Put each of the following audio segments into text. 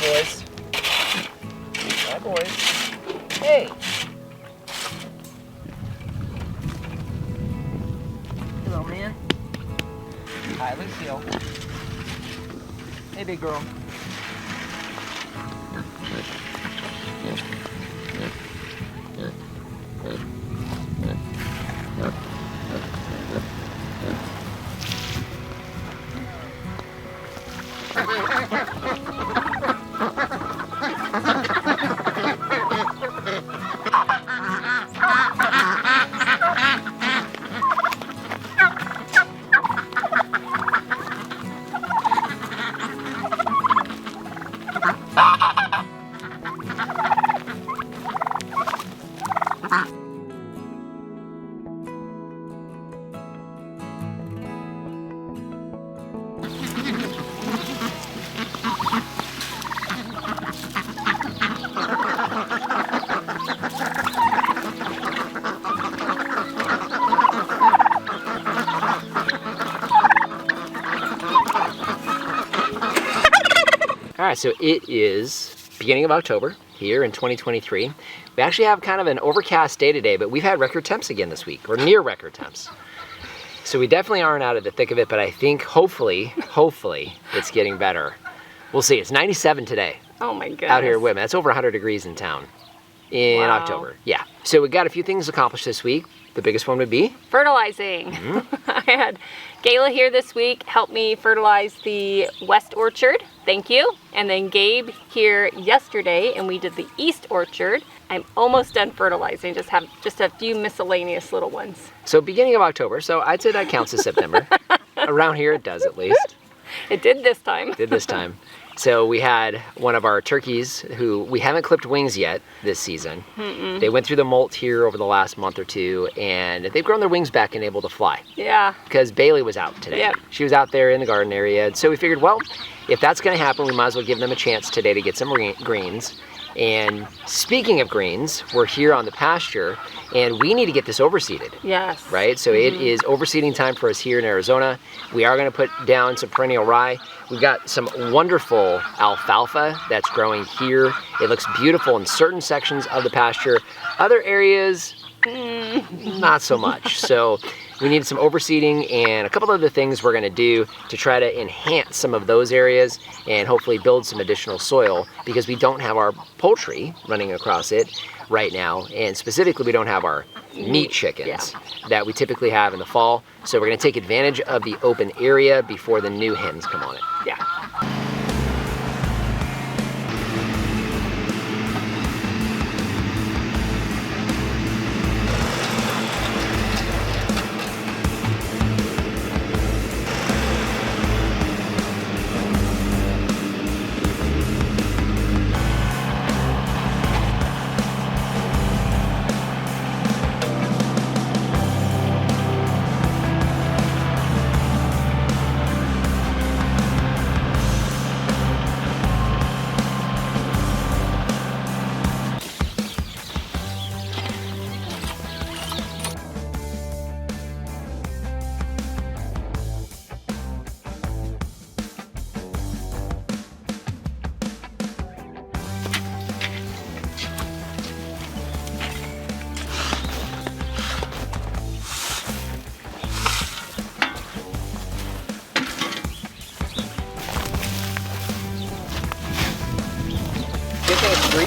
Boys. Hi, boys. Hey. Hello, man. Hi, Lucille. Hey, big girl. All right, so it is beginning of October here in 2023. We actually have kind of an overcast day today, but we've had record temps again this week, or near record temps. So we definitely aren't out of the thick of it, but I think hopefully it's getting better. We'll see. It's 97 today. Oh my goodness. Out here in Whitman. That's over 100 degrees in town in October. Yeah. So we got a few things accomplished this week. The biggest one would be? Fertilizing. Mm-hmm. I had Gayla here this week help me fertilize the west orchard. Thank you. And then Gabe here yesterday and we did the east orchard. I'm almost done fertilizing, just a few miscellaneous little ones. So beginning of October, so I'd say that counts as September. Around here it does at least. It did this time. Did this time. So we had one of our turkeys who we haven't clipped wings yet this season. Mm-mm. They went through the molt here over the last month or two and they've grown their wings back and able to fly. Yeah. Because Bailey was out today. Yep. She was out there in the garden area. So we figured, well, if that's going to happen, we might as well give them a chance today to get some greens. And speaking of greens, we're here on the pasture and we need to get this overseeded. Yes. Right? So it is overseeding time for us here in Arizona. We are going to put down some perennial rye. We've got some wonderful alfalfa that's growing here. It looks beautiful in certain sections of the pasture. Other areas, not so much. So we need some overseeding and a couple other things we're going to do to try to enhance some of those areas and hopefully build some additional soil because we don't have our poultry running across it right now. And specifically, we don't have our meat chickens that we typically have in the fall. So we're going to take advantage of the open area before the new hens come on it. Yeah.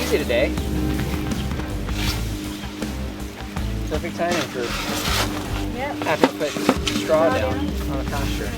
easy today. Perfect timing for having to put straw down on a pasture.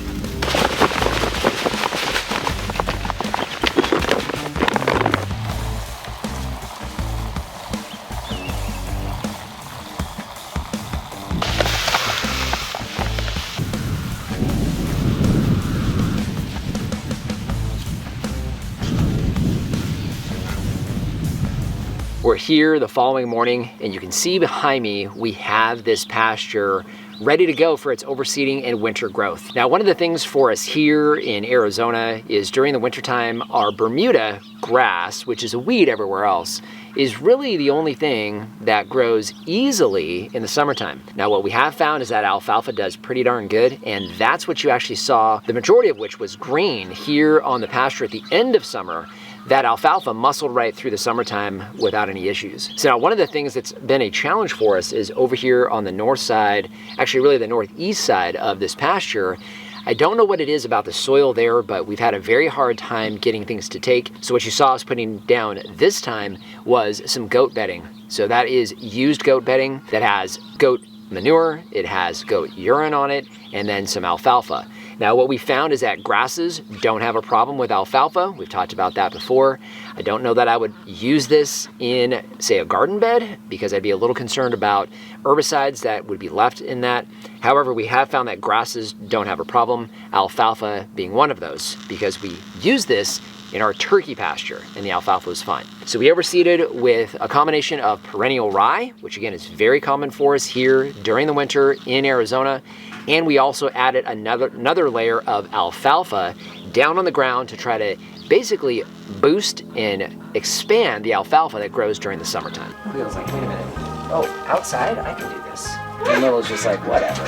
We're here the following morning, and you can see behind me we have this pasture ready to go for its overseeding and winter growth. Now, one of the things for us here in Arizona is during the wintertime, our Bermuda grass, which is a weed everywhere else, is really the only thing that grows easily in the summertime. Now, what we have found is that alfalfa does pretty darn good, and that's what you actually saw, the majority of which was green here on the pasture at the end of summer. That alfalfa muscled right through the summertime without any issues. So now one of the things that's been a challenge for us is over here on the north side, actually really the northeast side of this pasture. I don't know what it is about the soil there, but we've had a very hard time getting things to take. So what you saw us putting down this time was some goat bedding. So that is used goat bedding that has goat manure, it has goat urine on it, and then some alfalfa. Now, what we found is that grasses don't have a problem with alfalfa. We've talked about that before. I don't know that I would use this in, say, a garden bed because I'd be a little concerned about herbicides that would be left in that. However, we have found that grasses don't have a problem, alfalfa being one of those, because we use this in our turkey pasture, and the alfalfa was fine. So we overseeded with a combination of perennial rye, which again is very common for us here during the winter in Arizona, and we also added another layer of alfalfa down on the ground to try to basically boost and expand the alfalfa that grows during the summertime. Leo's like, wait a minute. Oh, outside? I can do this. And Little's just like, whatever.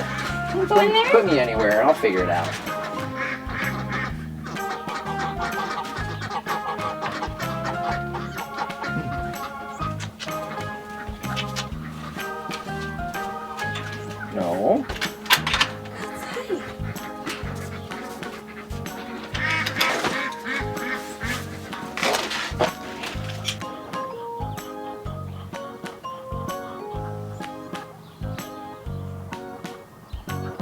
Put me anywhere and I'll figure it out. No.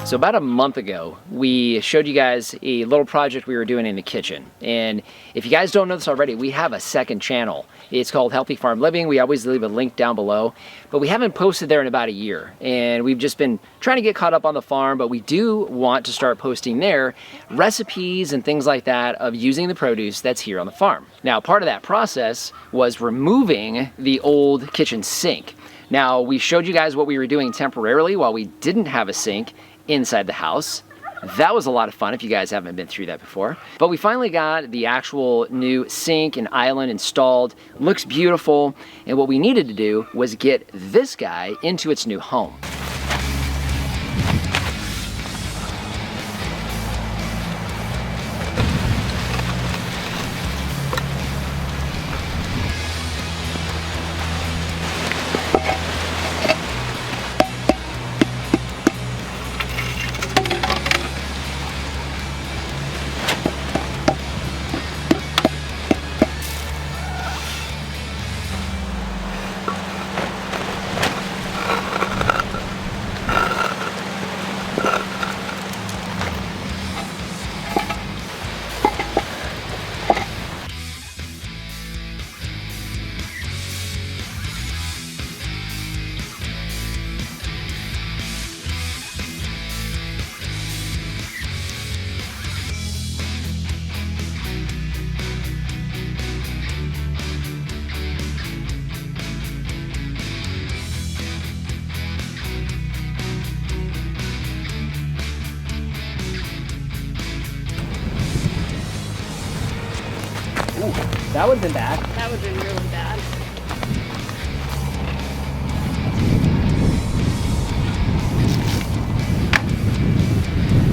So about a month ago, we showed you guys a little project we were doing in the kitchen. And if you guys don't know this already, we have a second channel. It's called Healthy Farm Living. We always leave a link down below, but we haven't posted there in about a year. And we've just been trying to get caught up on the farm, but we do want to start posting there recipes and things like that of using the produce that's here on the farm. Now, part of that process was removing the old kitchen sink. Now, we showed you guys what we were doing temporarily while we didn't have a sink inside the house. That was a lot of fun if you guys haven't been through that before. But we finally got the actual new sink and island installed. Looks beautiful. And what we needed to do was get this guy into its new home. Ooh, that would have been bad. That would have been really bad.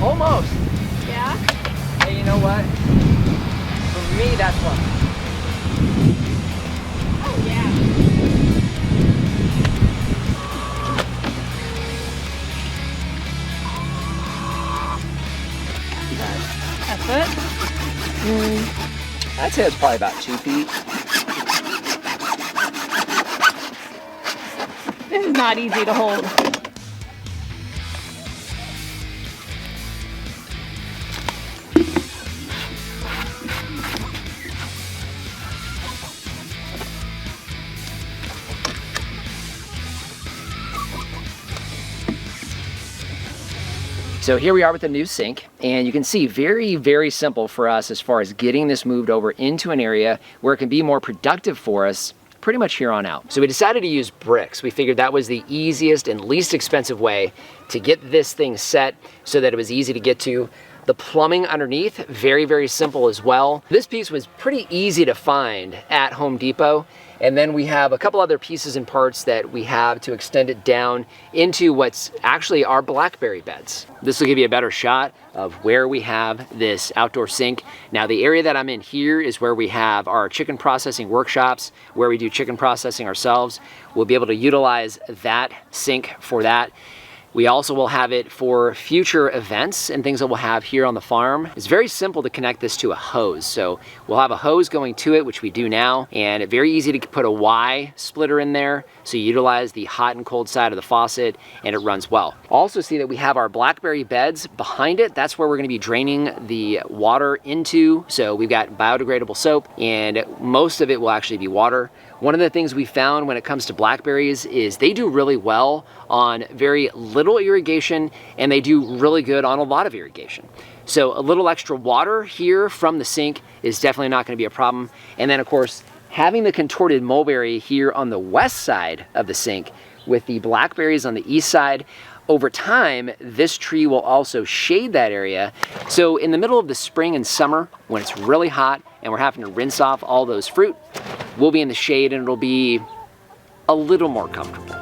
Almost. Yeah? Hey, you know what? For me, that's fun. Oh, yeah. That's it? I'd say it's probably about 2 feet. is not easy to hold. So here we are with the new sink, and you can see very, very simple for us as far as getting this moved over into an area where it can be more productive for us pretty much here on out. So we decided to use bricks. We figured that was the easiest and least expensive way to get this thing set so that it was easy to get to. The plumbing underneath, very, very simple as well. This piece was pretty easy to find at Home Depot. And then we have a couple other pieces and parts that we have to extend it down into what's actually our blackberry beds. This will give you a better shot of where we have this outdoor sink. Now the area that I'm in here is where we have our chicken processing workshops, where we do chicken processing ourselves. We'll be able to utilize that sink for that. We also will have it for future events and things that we'll have here on the farm. It's very simple to connect this to a hose. So we'll have a hose going to it, which we do now, and it's very easy to put a Y splitter in there. So you utilize the hot and cold side of the faucet and it runs well. Also see that we have our blackberry beds behind it. That's where we're gonna be draining the water into. So we've got biodegradable soap and most of it will actually be water. One of the things we found when it comes to blackberries is they do really well on very little irrigation and they do really good on a lot of irrigation. So a little extra water here from the sink is definitely not going to be a problem. And then of course, having the contorted mulberry here on the west side of the sink with the blackberries on the east side, over time, this tree will also shade that area. So in the middle of the spring and summer, when it's really hot and we're having to rinse off all those fruit, we'll be in the shade and it'll be a little more comfortable.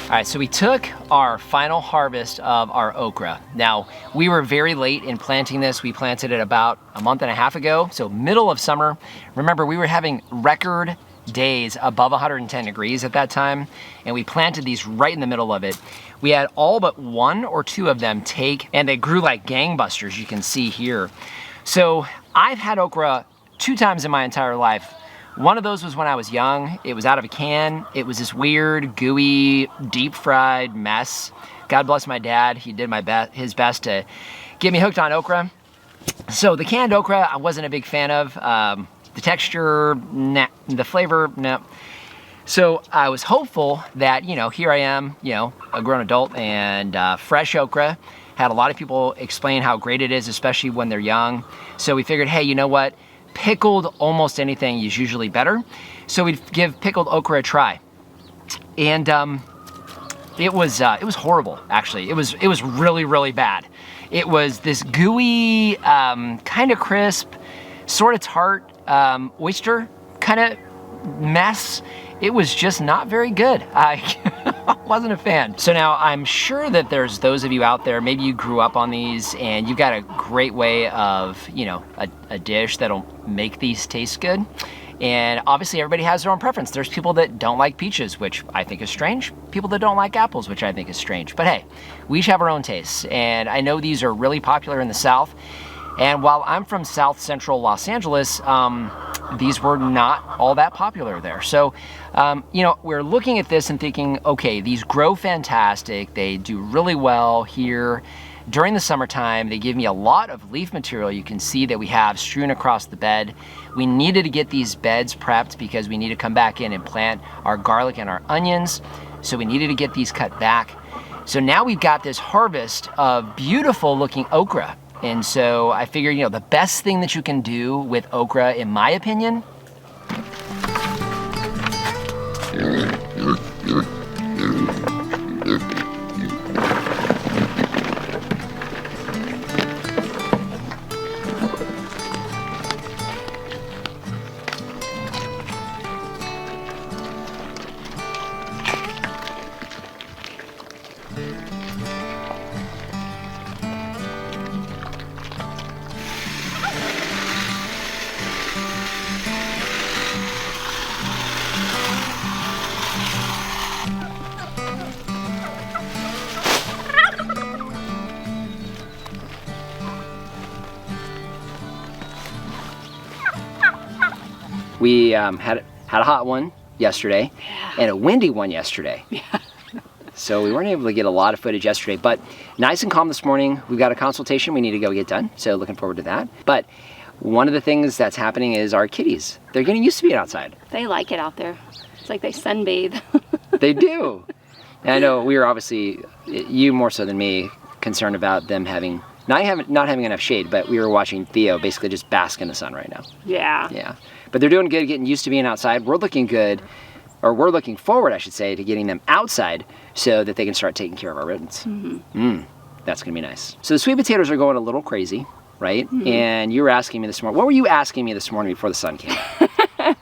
All right, so we took our final harvest of our okra. Now, we were very late in planting this. We planted it about a month and a half ago, so middle of summer. Remember, we were having record days above 110 degrees at that time, and we planted these right in the middle of it. We had all but one or two of them take, and they grew like gangbusters, you can see here. So I've had okra 2 times in my entire life. One of those was when I was young. It was out of a can. It was this weird, gooey, deep fried mess. God bless my dad. He did his best to get me hooked on okra. So the canned okra, I wasn't a big fan of. The texture, nah. The flavor, no. So I was hopeful that, here I am, a grown adult and fresh okra. Had a lot of people explain how great it is, especially when they're young. So we figured, hey, you know what? Pickled almost anything is usually better. So we'd give pickled okra a try. And it was horrible, actually. It was really, really bad. It was this gooey, kind of crisp, sort of tart, oyster kind of mess. It was just not very good. I wasn't a fan. So now I'm sure that there's those of you out there, maybe you grew up on these and you've got a great way of, a dish that'll make these taste good. And obviously everybody has their own preference. There's people that don't like peaches, which I think is strange. People that don't like apples, which I think is strange. But hey, we each have our own tastes. And I know these are really popular in the South. And while I'm from South Central Los Angeles, these were not all that popular there. So, we're looking at this and thinking, okay, these grow fantastic. They do really well here. During the summertime, they give me a lot of leaf material. You can see that we have strewn across the bed. We needed to get these beds prepped because we need to come back in and plant our garlic and our onions. So we needed to get these cut back. So now we've got this harvest of beautiful looking okra. And so I figured, the best thing that you can do with okra, in my opinion, We had a hot one yesterday and a windy one yesterday. So we weren't able to get a lot of footage yesterday, but nice and calm this morning. We've got a consultation we need to go get done, so looking forward to that. But one of the things that's happening is our kitties. They're getting used to being outside. They like it out there. It's like they sunbathe. They do. And I know we were obviously, you more so than me, concerned about them having, not having enough shade, but we were watching Theo basically just bask in the sun right now. Yeah. Yeah. But they're doing good, getting used to being outside. We're looking good, or we're looking forward, I should say, to getting them outside so that they can start taking care of our rodents. That's gonna be nice. So the sweet potatoes are going a little crazy, right? And you were asking me this morning, what were you asking me this morning before the sun came out?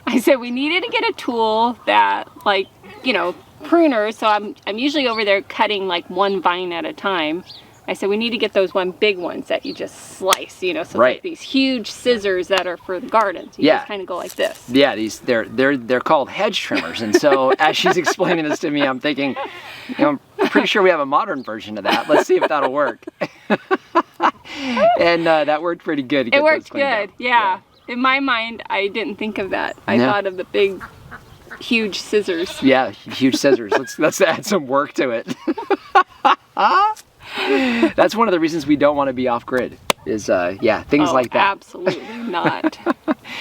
I said we needed to get a tool that, like, you know, pruners. So I'm usually over there cutting like one vine at a time. I said we need to get those one big ones that you just slice, you know, so like these huge scissors that are for the gardens. You just kind of go like this. Yeah, they're called hedge trimmers. And so as she's explaining this to me, I'm thinking, you know, I'm pretty sure we have a modern version of that. Let's see if that'll work. And that worked pretty good. To get it worked good, out. yeah. In my mind, I didn't think of that. I thought of the big, huge scissors. Yeah, huge scissors. Let's add some work to it. That's one of the reasons we don't want to be off grid is things like that. Absolutely not.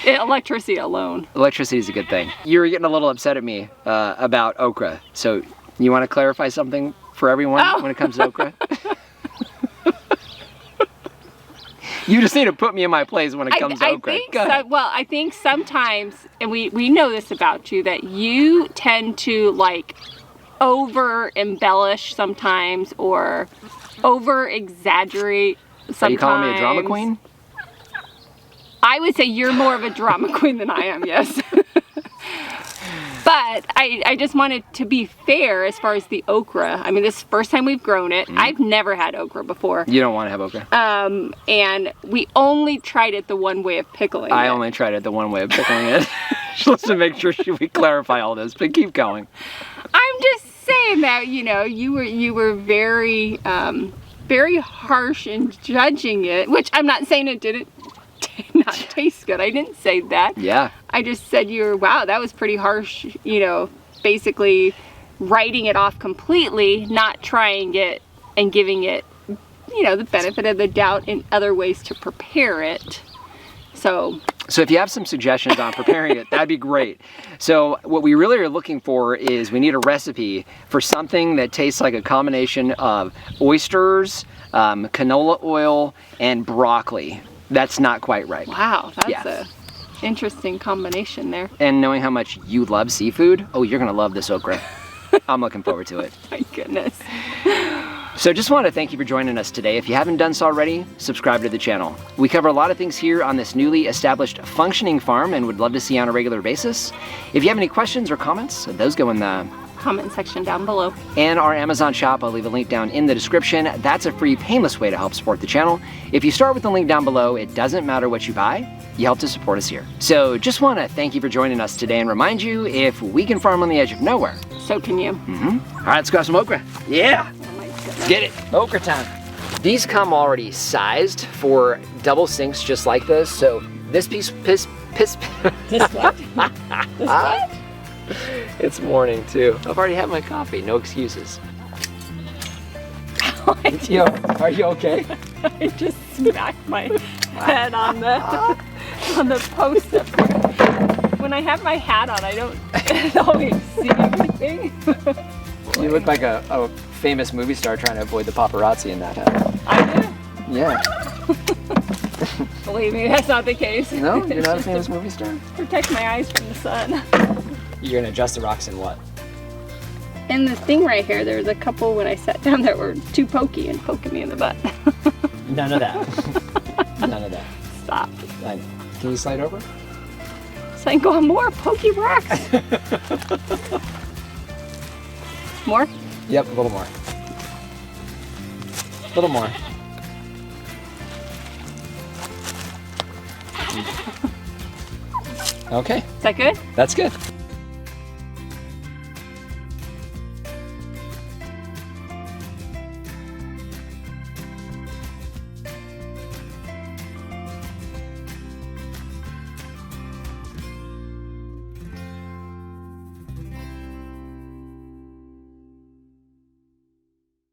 Electricity alone. Electricity is a good thing. You were getting a little upset at me about okra. So you want to clarify something for everyone when it comes to okra? You just need to put me in my place when it comes to okra. I think sometimes, and we know this about you, that you tend to like over embellish sometimes or over exaggerate sometimes. Are you calling me a drama queen? I would say you're more of a drama queen than I am, yes. But I just wanted to be fair as far as the okra. I mean, this is the first time we've grown it. I've never had okra before. You don't want to have okra? And we only tried it the one way of pickling I only tried it the one way of pickling it. Just to make sure we clarify all this, but keep going. I'm just saying that, you know, you were very, very harsh in judging it, which I'm not saying it didn't not taste good. I didn't say that. Yeah. I just said wow, that was pretty harsh, you know, basically writing it off completely, not trying it and giving it, you know, the benefit of the doubt in other ways to prepare it. So if you have some suggestions on preparing it, that'd be great. So what we really are looking for is we need a recipe for something that tastes like a combination of oysters, canola oil, and broccoli. That's not quite right. Wow, that's a interesting combination there. And knowing how much you love seafood, oh, you're gonna love this okra. I'm looking forward to it. My goodness. So just want to thank you for joining us today. If you haven't done so already, subscribe to the channel. We cover a lot of things here on this newly established functioning farm and would love to see you on a regular basis. If you have any questions or comments, those go in the comment section down below. And our Amazon shop, I'll leave a link down in the description. That's a free, painless way to help support the channel. If you start with the link down below, it doesn't matter what you buy, you help to support us here. So just want to thank you for joining us today and remind you, if we can farm on the edge of nowhere, so can you. All right, let's go have some okra. Yeah. Let's get it. Okra time. These come already sized for double sinks just like this. So this piece, This what? This what? It's morning too. I've already had my coffee, no excuses. Yo, are you okay? I just smacked my head on the post up there. When I have my hat on, I don't always see everything. You look like a famous movie star trying to avoid the paparazzi in that hat. I do? Yeah. Believe me, that's not the case. No? You're not a famous movie star? Protect my eyes from the sun. You're gonna adjust the rocks in what? In the thing right here, there's a couple when I sat down that were too pokey and poking me in the butt. None of that. None of that. Stop. Can you slide over? So I can go on more pokey rocks. More? Yep, a little more. little more. Okay, Is that good? that's good.